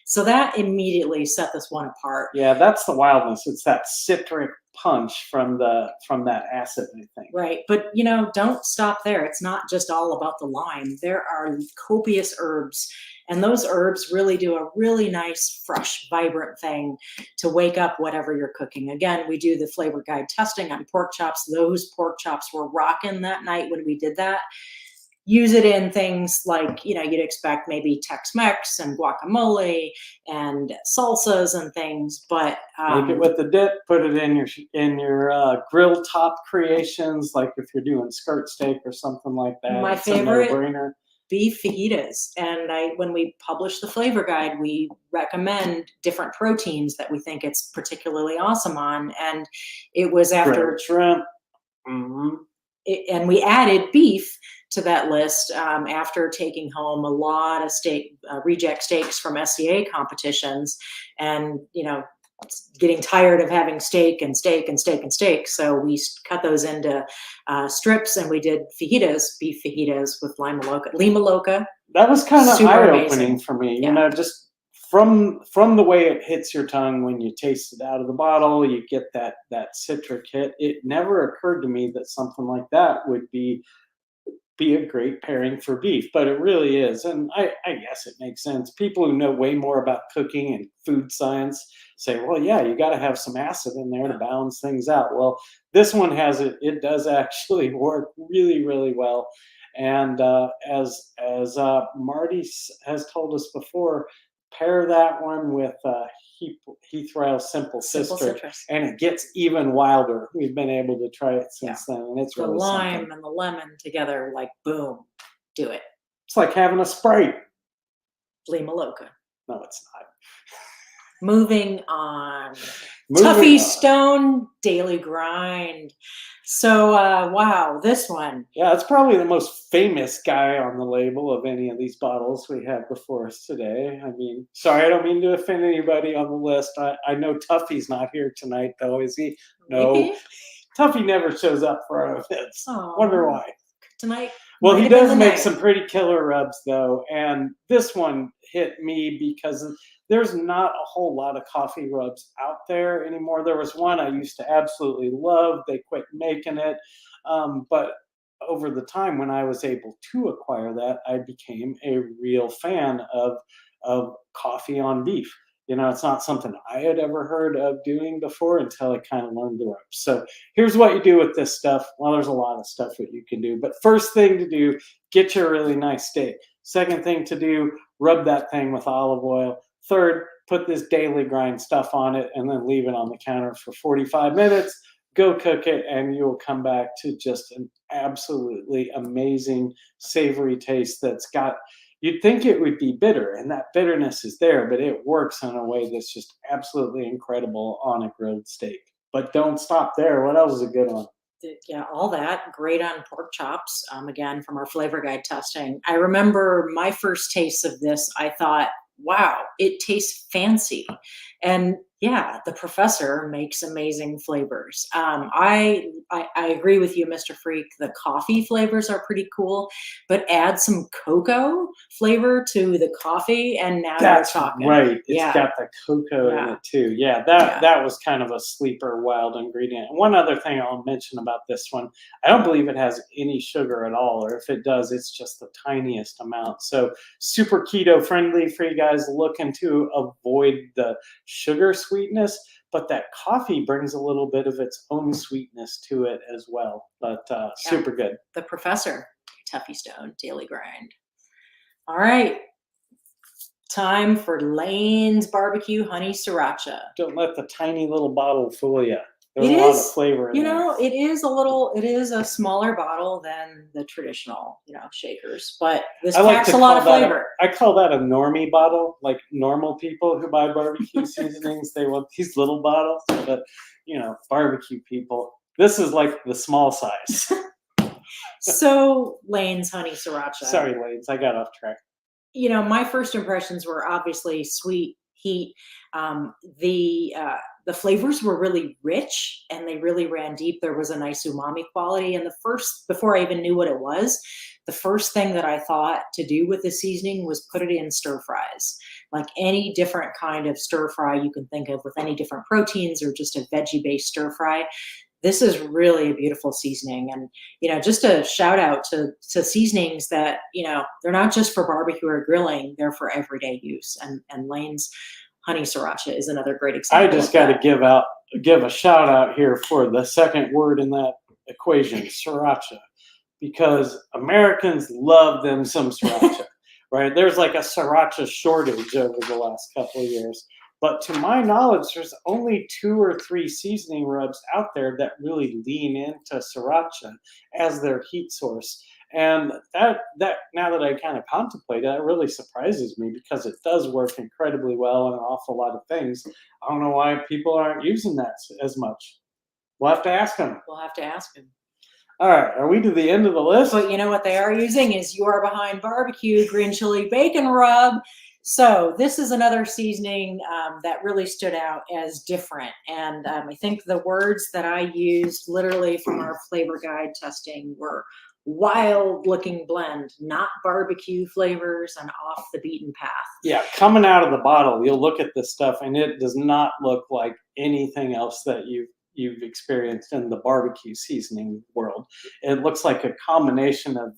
So that immediately set this one apart. Yeah, that's the wildness. It's that citric punch from that acid, I think. Right. But, you know, don't stop there. It's not just all about the lime. There are copious herbs, and those herbs really do a really nice, fresh, vibrant thing to wake up whatever you're cooking. Again, we do the flavor guide testing on pork chops. Those pork chops were rocking that night when we did that. Use it in things like, you know, you'd expect maybe Tex-Mex and guacamole and salsas and things, but make it with the dip. Put it in your grill top creations, like if you're doing skirt steak or something like that. My it's favorite, a no-brainer. Beef fajitas. And when we publish the flavor guide, we recommend different proteins that we think it's particularly awesome on. And it was after grilled shrimp. Mm-hmm. And we added beef to that list after taking home a lot of steak reject steaks from SCA competitions, and you know, getting tired of having steak and steak and steak and steak. So we cut those into strips, and we did fajitas, beef fajitas with Lima Loca. That was kind of Super eye-opening amazing. for me. Yeah. You know, just from the way it hits your tongue when you taste it out of the bottle, you get that citric hit. It never occurred to me that something like that would be a great pairing for beef, but it really is. And I guess it makes sense. People who know way more about cooking and food science say, well, yeah, you got to have some acid in there to balance things out. Well, this one has it. It does actually work really, really well. And as Marty has told us before, pair that one with Heath Rail's Simple Sister, and it gets even wilder. We've been able to try it since then, and it's the really lime something. and the lemon together, like boom, do it. It's like having a Sprite. Lima Loca. No, it's not. Moving on. Tuffy Stone Daily Grind. So, wow, this one. Yeah, it's probably the most famous guy on the label of any of these bottles we have before us today. I mean, sorry, I don't mean to offend anybody on the list. I know Tuffy's not here tonight, though, is he? No. Maybe? Tuffy never shows up for our events. Wonder why. Tonight. Well, he does make some pretty killer rubs, though, and this one hit me because there's not a whole lot of coffee rubs out there anymore. There was one I used to absolutely love. They quit making it, but over the time when I was able to acquire that, I became a real fan of coffee on beef. You know, it's not something I had ever heard of doing before until I kind of learned the ropes. So here's what you do with this stuff. Well, there's a lot of stuff that you can do. But first thing to do, get you a really nice steak. Second thing to do, rub that thing with olive oil. Third, put this daily grind stuff on it and then leave it on the counter for 45 minutes. Go cook it, and you'll come back to just an absolutely amazing savory taste that's got... You'd think it would be bitter, and that bitterness is there, but it works in a way that's just absolutely incredible on a grilled steak. But don't stop there. What else is a good one? Yeah, all that. Great on pork chops, again, from our flavor guide testing. I remember my first taste of this, I thought, wow, it tastes fancy. And yeah, the professor makes amazing flavors. I agree with you, Mr. Freak. The coffee flavors are pretty cool, but add some cocoa flavor to the coffee, and now that's you're talking. Right. It's got the cocoa in it too. Yeah, that was kind of a sleeper wild ingredient. And one other thing I'll mention about this one, I don't believe it has any sugar at all, or if it does, it's just the tiniest amount. So super keto friendly for you guys looking to avoid the sugar sweetness, but that coffee brings a little bit of its own sweetness to it as well. But super good. The professor, Tuffy Stone Daily Grind. All right, time for Lane's Barbecue Honey Sriracha. Don't let the tiny little bottle fool you. There's a lot of flavor in there. It is a smaller bottle than the traditional, shakers, but this packs a lot of flavor. I call that a normie bottle. Like normal people who buy barbecue seasonings, they want these little bottles, but barbecue people, this is like the small size. So Lane's Honey Sriracha. Sorry, Lane's, I got off track. My first impressions were obviously sweet heat. The flavors were really rich and they really ran deep. There was a nice umami quality. And before I even knew what it was, the first thing that I thought to do with the seasoning was put it in stir fries, like any different kind of stir fry you can think of with any different proteins or just a veggie based stir fry. This is really a beautiful seasoning. And, just a shout out to seasonings that, they're not just for barbecue or grilling, they're for everyday use. And Lane's honey sriracha is another great example. I just got to give a shout out here for the second word in that equation, sriracha, because Americans love them some sriracha, right? There's like a sriracha shortage over the last couple of years. But to my knowledge, there's only 2 or 3 seasoning rubs out there that really lean into sriracha as their heat source. And that now that I kind of contemplate it, that really surprises me because it does work incredibly well in an awful lot of things. I don't know why people aren't using that as much. We'll have to ask them. We'll have to ask him. All right, are we to the end of the list? But you know what they are using is You Are Behind Barbecue green chili bacon rub. So this is another seasoning that really stood out as different. And I think the words that I used literally from our flavor guide testing were wild looking blend, not barbecue flavors and off the beaten path. Yeah, coming out of the bottle, you'll look at this stuff and it does not look like anything else that you've experienced in the barbecue seasoning world. It looks like a combination of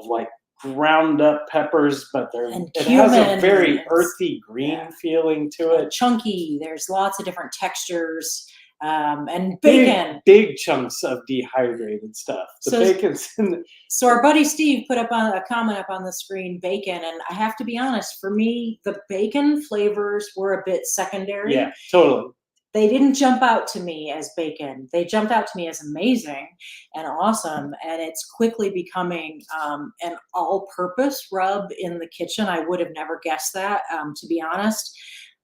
like ground up peppers, but it has a very earthy green feeling to it. Chunky. There's lots of different textures. And bacon. Big chunks of dehydrated stuff. Bacon's in the, So our buddy Steve put up a comment up on the screen, bacon, and I have to be honest, for me, the bacon flavors were a bit secondary. Yeah, totally. They didn't jump out to me as bacon. They jumped out to me as amazing and awesome. And it's quickly becoming an all-purpose rub in the kitchen. I would have never guessed that, to be honest.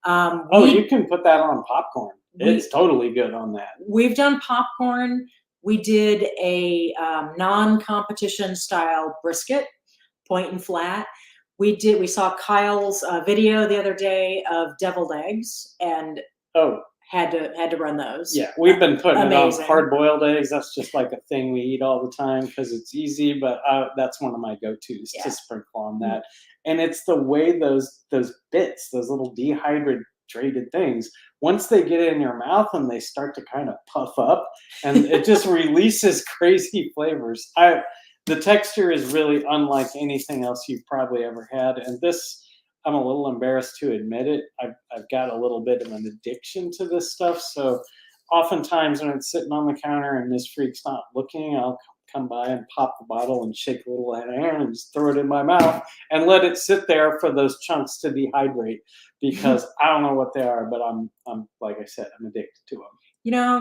You can put that on popcorn. It's totally good on that. We've done popcorn. We did a non-competition style brisket, point and flat. We saw Kyle's video the other day of deviled eggs and had to run those. Yeah, we've been putting it on hard-boiled eggs. That's just like a thing we eat all the time because it's easy, but that's one of my go-tos to sprinkle on that. And it's the way those bits, those little dehydrated things, once they get in your mouth and they start to kind of puff up and it just releases crazy flavors. The texture is really unlike anything else you've probably ever had. And this, I'm a little embarrassed to admit it. I've got a little bit of an addiction to this stuff. So oftentimes when it's sitting on the counter and this freak's not looking, I'll come by and pop the bottle and shake a little out of air and just throw it in my mouth and let it sit there for those chunks to dehydrate because I don't know what they are, but I'm like I said, I'm addicted to them.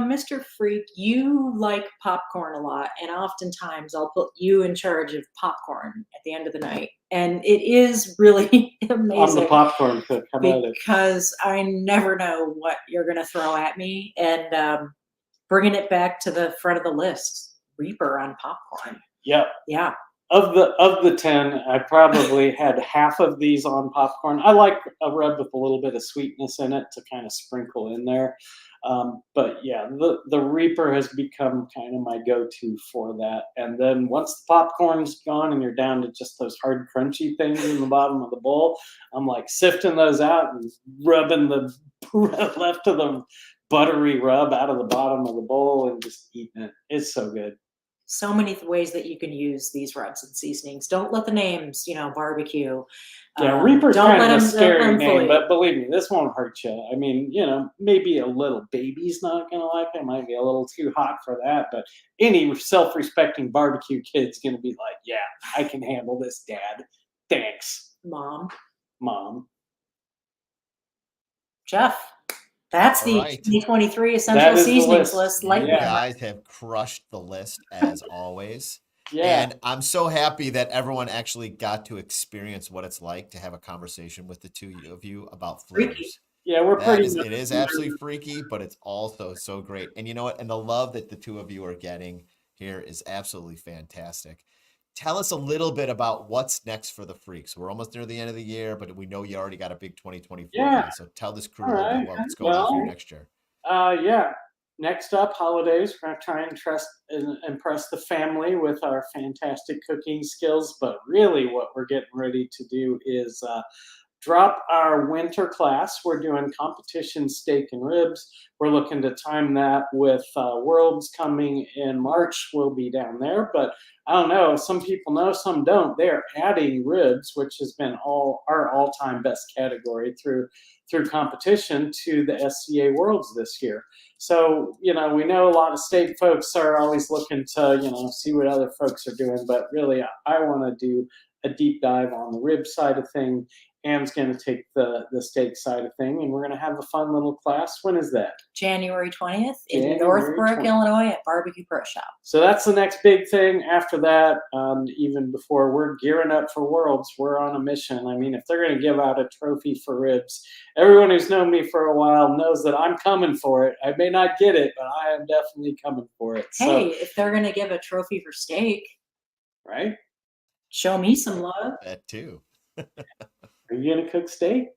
Mr. Freak, you like popcorn a lot, and oftentimes I'll put you in charge of popcorn at the end of the night. And it is really amazing. I'm the popcorn cook. How about it? Because I never know what you're going to throw at me. And bringing it back to the front of the list, Reaper on popcorn. Yep. Yeah. Of the 10, I probably had half of these on popcorn. I like a rub with a little bit of sweetness in it to kind of sprinkle in there. But yeah, the Reaper has become kind of my go-to for that. And then once the popcorn's gone and you're down to just those hard crunchy things in the bottom of the bowl, I'm like sifting those out and rubbing the left of the buttery rub out of the bottom of the bowl and just eating it. It's so good. So many ways that you can use these rubs and seasonings. Don't let the names, barbecue. Yeah, Reaper's kind of a scary name, but believe me, this won't hurt you. I mean, maybe a little baby's not going to like it. It might be a little too hot for that, but any self-respecting barbecue kid's going to be like, yeah, I can handle this, Dad. Thanks. Mom. All Jeff. That's the right. 2023 Essential Seasonings list. You guys have crushed the list as always. Yeah. And I'm so happy that everyone actually got to experience what it's like to have a conversation with the two of you about flavors. Freaky. Yeah, it is absolutely freaky, but it's also so great. And you know what? And the love that the two of you are getting here is absolutely fantastic. tell us a little bit about what's next for the Freaks. We're almost near the end of the year, but we know you already got a big 2024 Yeah. plan. So tell this crew All a little right. bit what's going on for you next year. Yeah. Next up, holidays. We're going to try and impress the family with our fantastic cooking skills. But really, what we're getting ready to do is drop our winter class. We're doing competition steak and ribs. We're looking to time that with Worlds coming in March. We'll be down there, but I don't know. Some people know, some don't. They're adding ribs, which has been our all-time best category through competition, to the SCA Worlds this year. So, we know a lot of steak folks are always looking to, see what other folks are doing, but really I want to do a deep dive on the rib side of thing. Anne's going to take the steak side of thing, and we're going to have a fun little class. When is that? January 20th January in Northbrook, 20th. Illinois at Barbecue Pro Shop. So that's the next big thing. After that, even before we're gearing up for Worlds, we're on a mission. I mean, if they're going to give out a trophy for ribs, everyone who's known me for a while knows that I'm coming for it. I may not get it, but I am definitely coming for it. Hey, if they're going to give a trophy for steak, right? Show me some love. That too. Are you going to cook steak?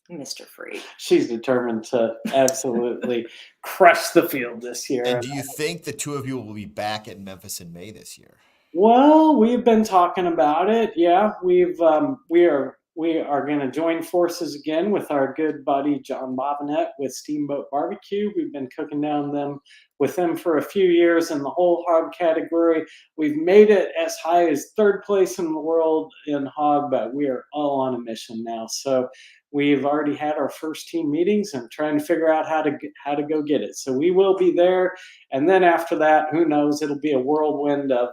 Mr. Freak. She's determined to absolutely crush the field this year. And do you think the two of you will be back at Memphis in May this year? Well, we've been talking about it. Yeah, we are going to join forces again with our good buddy John Bobinet with Steamboat Barbecue. We've been cooking down with them for a few years in the whole hog category. We've made it as high as 3rd place in the world in hog, but we are all on a mission now. So we've already had our first team meetings and trying to figure out how to go get it. So we will be there. And then after that, who knows, it'll be a whirlwind of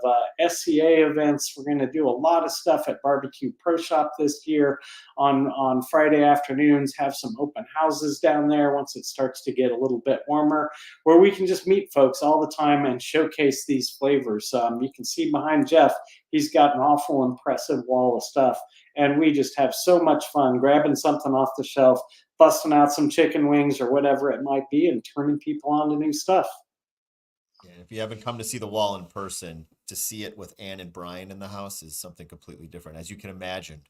SCA events. We're going to do a lot of stuff at Barbecue Pro Shop this year on Friday afternoons, have some open houses down there once it starts to get a little bit warmer, where we can just meet folks all the time and showcase these flavors. You can see behind Jeff, he's got an awful impressive wall of stuff. And we just have so much fun grabbing something off the shelf, busting out some chicken wings or whatever it might be, and turning people on to new stuff. Yeah, if you haven't come to see the wall in person, to see it with Ann and Brian in the house is something completely different. As you can imagine,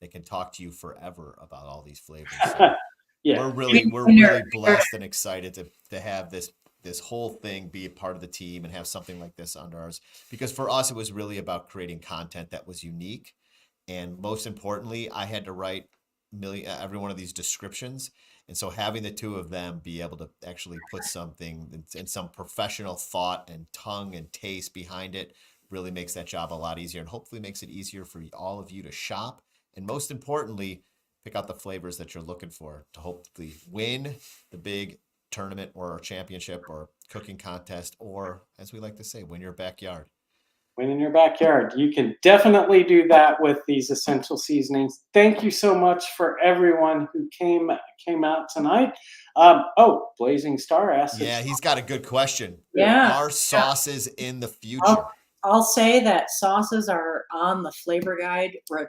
they can talk to you forever about all these flavors. So Yeah, we're really blessed and excited to have this whole thing be a part of the team and have something like this under ours. Because for us, it was really about creating content that was unique. And most importantly, I had to write every one of these descriptions. And so having the two of them be able to actually put something and some professional thought and tongue and taste behind it really makes that job a lot easier, and hopefully makes it easier for all of you to shop. And most importantly, pick out the flavors that you're looking for to hopefully win the big tournament or championship or cooking contest, or as we like to say, win your backyard. Win in your backyard. You can definitely do that with these Essential Seasonings. Thank you so much for everyone who came out tonight. Blazing Star asked. Yeah, he's got a good question. Yeah. Are sauces in the future? I'll say that sauces are on the flavor guide roadmap.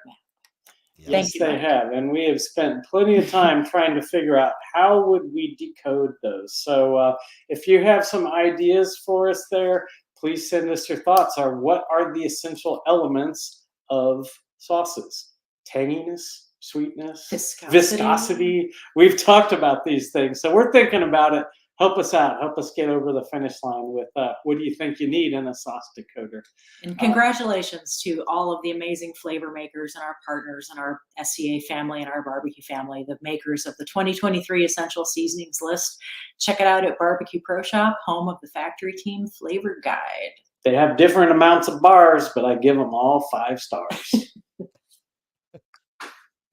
Yes, they have. And we have spent plenty of time trying to figure out how would we decode those. So if you have some ideas for us there, please send us your thoughts on what are the essential elements of sauces. Tanginess, sweetness, viscosity. We've talked about these things. So we're thinking about it. Help us out. Help us get over the finish line with what do you think you need in a sauce decoder? And congratulations to all of the amazing flavor makers and our partners and our SCA family and our barbecue family, the makers of the 2023 Essential Seasonings list. Check it out at Barbecue Pro Shop, home of the Factory Team Flavor Guide. They have different amounts of bars, but I give them all 5 stars.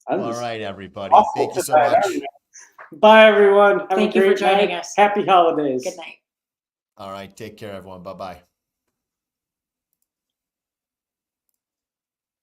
All right, everybody. Thank you so much. Bye, everyone. Thank you for joining us. Happy holidays. Good night. All right. Take care, everyone. Bye-bye.